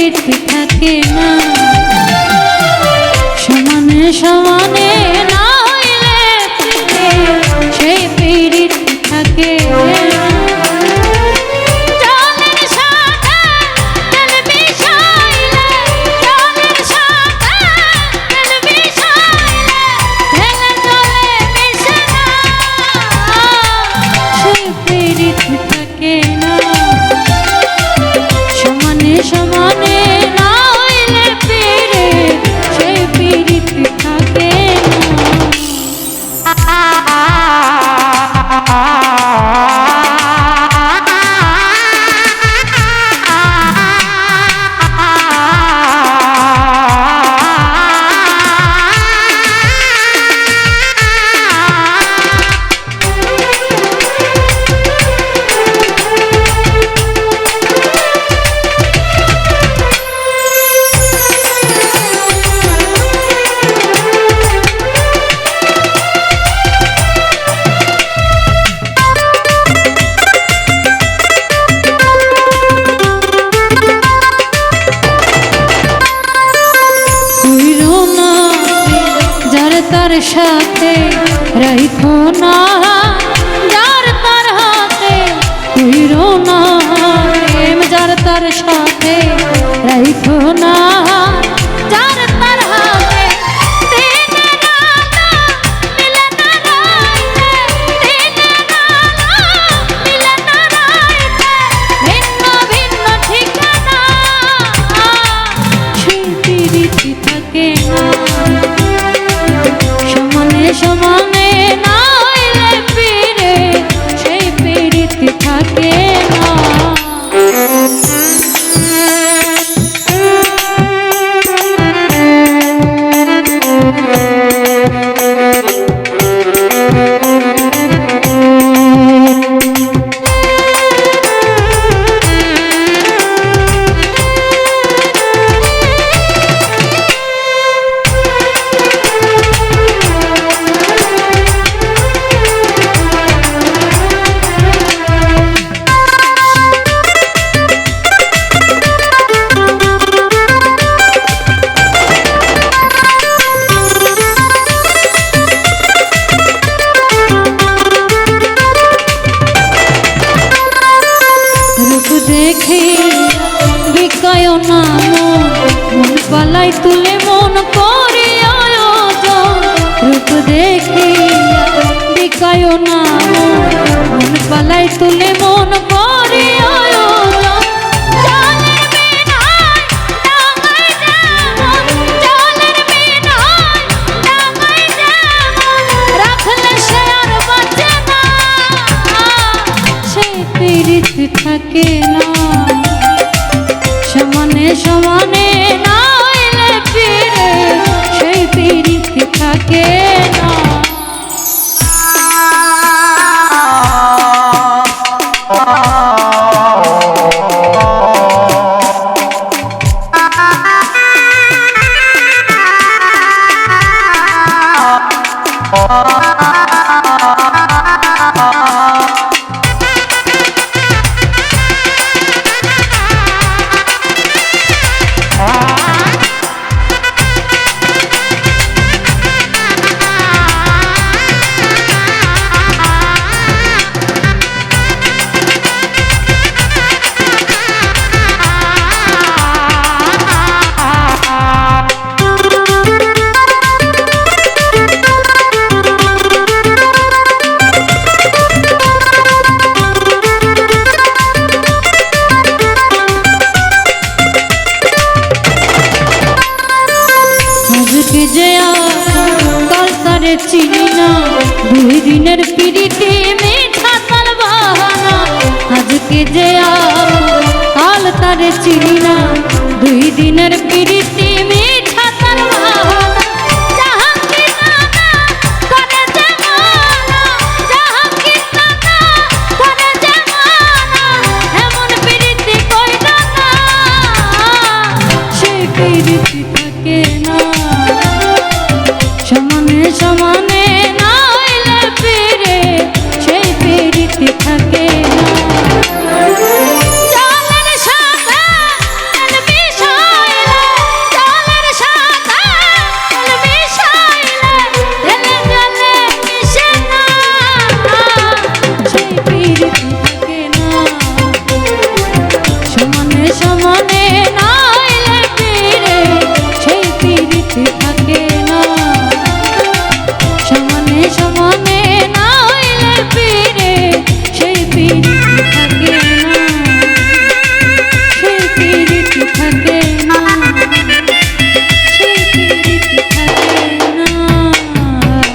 পীড়িত থাকে না, সমানে সমানে না হইলে সেই পীড়িত থাকে না। তার সাথে রাইখো না যার তার হাতে, কইরো না প্রেম যার তার সাথে রাইখো না যার তার হাতে। ভিন্ন ভিন্ন ঠিকানা সেই পীড়িত থাকে না, সমানে না হইলে পীড়ে সেই পীড়িত থাকে না। দেখে বিকায় না মন পালাই তুলে মন করে আয়োজন, রূপ দেখে বিকায় না মন পালাই তুলে মন করে আয়োজন। পীড়িত থাকে না, সমানে সমানে না হইলে পীড়ে সেই পীড়িত থাকে না। তারে চিনি না, 2 দিনের পিড়িতে মিঠা তার বাহানা। আজকে যে কাল তারে চিনি না, 2 দিনের পিড়িতে মিঠা তার বাহানা। সমানে সমানে